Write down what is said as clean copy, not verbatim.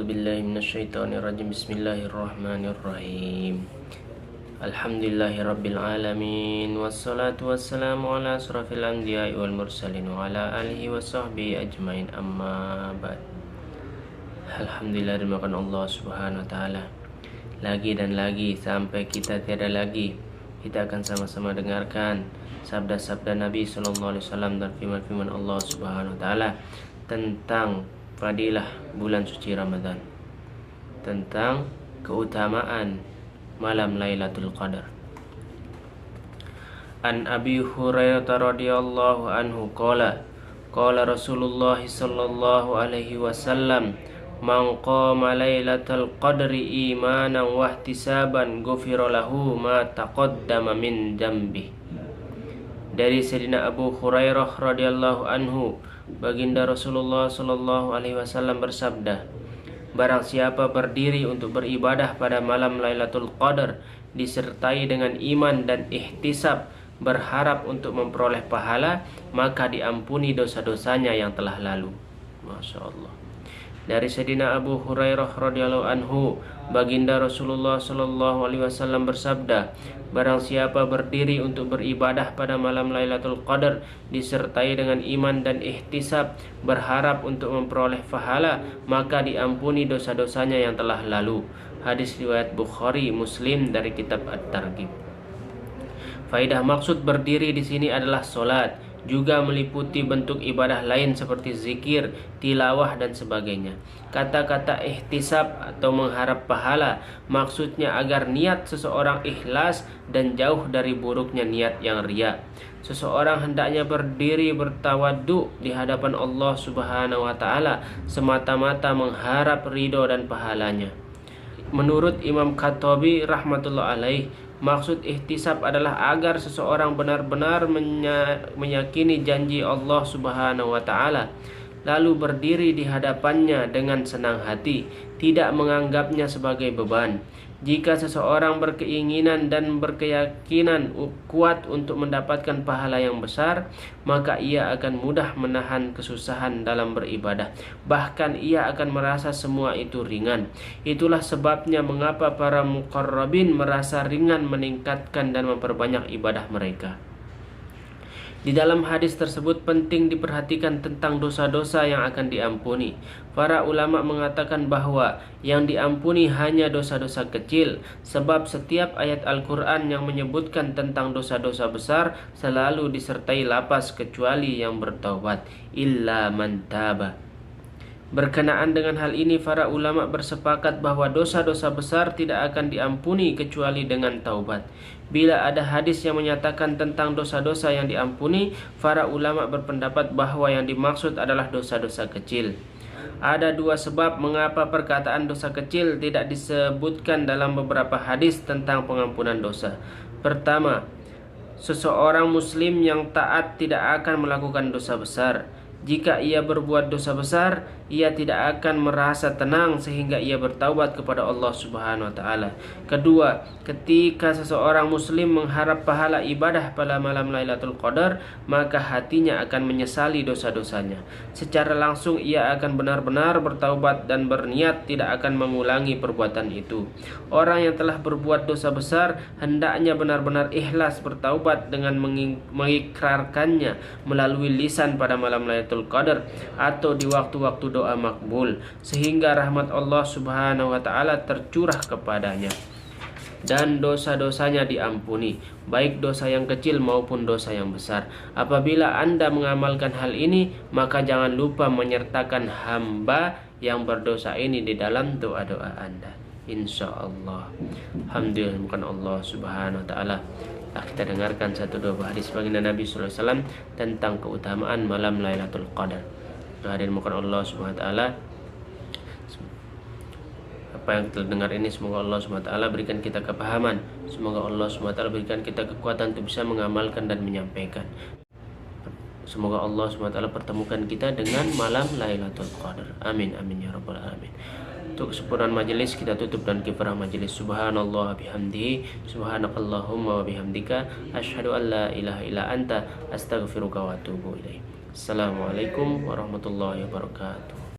billahi minasyaitonir rajim. Bismillahirrahmanirrahim. Alhamdulillahirabbil alamin wassalatu wassalamu ala asrafil anbiya'i wal mursalin wa ala alihi washabbihi ajmain, amma ba'd. Alhamdulillah, dimakan Allah Subhanahu wa taala. Lagi dan lagi sampai kita tiada lagi, kita akan sama-sama dengarkan sabda-sabda Nabi sallallahu alaihi wasallam dan firman-firman Allah Subhanahu wa taala tentang fadilah bulan suci Ramadan, tentang keutamaan malam Lailatul Qadar. An Abi Hurairah radhiyallahu anhu qala Rasulullah sallallahu alaihi wasallam, man qama Lailatul Qadri imanan wa ihtisaban ghufira lahu ma taqaddama min dzambi. Dari Sayyidina Abu Hurairah radhiyallahu anhu, baginda Rasulullah sallallahu alaihi wasallam bersabda, barang siapa berdiri untuk beribadah pada malam Lailatul Qadar disertai dengan iman dan ihtisab, berharap untuk memperoleh pahala, maka diampuni dosa-dosanya yang telah lalu. Masya Allah. Dari Sayyidina Abu Hurairah radhiyallahu anhu, baginda Rasulullah sallallahu alaihi wasallam bersabda, barang siapa berdiri untuk beribadah pada malam Lailatul Qadar disertai dengan iman dan ihtisab, berharap untuk memperoleh pahala, maka diampuni dosa-dosanya yang telah lalu. Hadis riwayat Bukhari, Muslim dari kitab At-Targhib. Faidah maksud berdiri di sini adalah solat, juga meliputi bentuk ibadah lain seperti zikir, tilawah dan sebagainya. Kata-kata ihtisab atau mengharap pahala maksudnya agar niat seseorang ikhlas dan jauh dari buruknya niat yang riya. Seseorang hendaknya berdiri bertawaddu di hadapan Allah Subhanahu wa taala semata-mata mengharap ridho dan pahalanya. Menurut Imam Khattabi rahmatullah alaih, maksud ihtisab adalah agar seseorang benar-benar meyakini janji Allah Subhanahu wa taala, lalu berdiri di hadapannya dengan senang hati, tidak menganggapnya sebagai beban. Jika seseorang berkeinginan dan berkeyakinan kuat untuk mendapatkan pahala yang besar, maka ia akan mudah menahan kesusahan dalam beribadah. Bahkan ia akan merasa semua itu ringan. Itulah sebabnya mengapa para muqarrabin merasa ringan meningkatkan dan memperbanyak ibadah mereka. Di dalam hadis tersebut penting diperhatikan tentang dosa-dosa yang akan diampuni. Para ulama mengatakan bahwa yang diampuni hanya dosa-dosa kecil, sebab setiap ayat Al-Quran yang menyebutkan tentang dosa-dosa besar selalu disertai lapas kecuali yang bertaubat, illa man taba. Berkenaan dengan hal ini, para ulama bersepakat bahwa dosa-dosa besar tidak akan diampuni kecuali dengan taubat. Bila ada hadis yang menyatakan tentang dosa-dosa yang diampuni, para ulama berpendapat bahwa yang dimaksud adalah dosa-dosa kecil. Ada dua sebab mengapa perkataan dosa kecil tidak disebutkan dalam beberapa hadis tentang pengampunan dosa. Pertama, seseorang muslim yang taat tidak akan melakukan dosa besar. Jika ia berbuat dosa besar, ia tidak akan merasa tenang sehingga ia bertaubat kepada Allah Subhanahu wa taala. Kedua, ketika seseorang muslim mengharap pahala ibadah pada malam Lailatul Qadar, maka hatinya akan menyesali dosa-dosanya. Secara langsung ia akan benar-benar bertaubat dan berniat tidak akan mengulangi perbuatan itu. Orang yang telah berbuat dosa besar hendaknya benar-benar ikhlas bertaubat dengan mengikrarkannya melalui lisan pada malam Lailatul Qadar atau di waktu-waktu doa makbul, sehingga rahmat Allah Subhanahu wa taala tercurah kepadanya dan dosa-dosanya diampuni, baik dosa yang kecil maupun dosa yang besar. Apabila Anda mengamalkan hal ini, maka jangan lupa menyertakan hamba yang berdosa ini di dalam doa-doa Anda, insyaallah. Alhamdulillah, bukan Allah Subhanahu wa taala. Kita dengarkan satu dua hadis baginda Nabi sallallahu alaihi wasallam tentang keutamaan malam Lailatul Qadar. Hadirin bukan Allah Subhanahu wa taala, apa yang kita dengar ini semoga Allah Subhanahu wa taala berikan kita kepahaman, semoga Allah Subhanahu wa taala berikan kita kekuatan untuk bisa mengamalkan dan menyampaikan. Semoga Allah Subhanahu wa taala pertemukan kita dengan malam Lailatul Qadar. Amin amin ya rabbal alamin. Untuk kesempurnaan majelis kita tutup dan kifarah majelis. Subhanallah bihamdihi, subhanakallahumma wa bihamdika, asyhadu an la ilaha illa anta, astaghfiruka wa atubu ilaik. Assalamualaikum warahmatullahi wabarakatuh.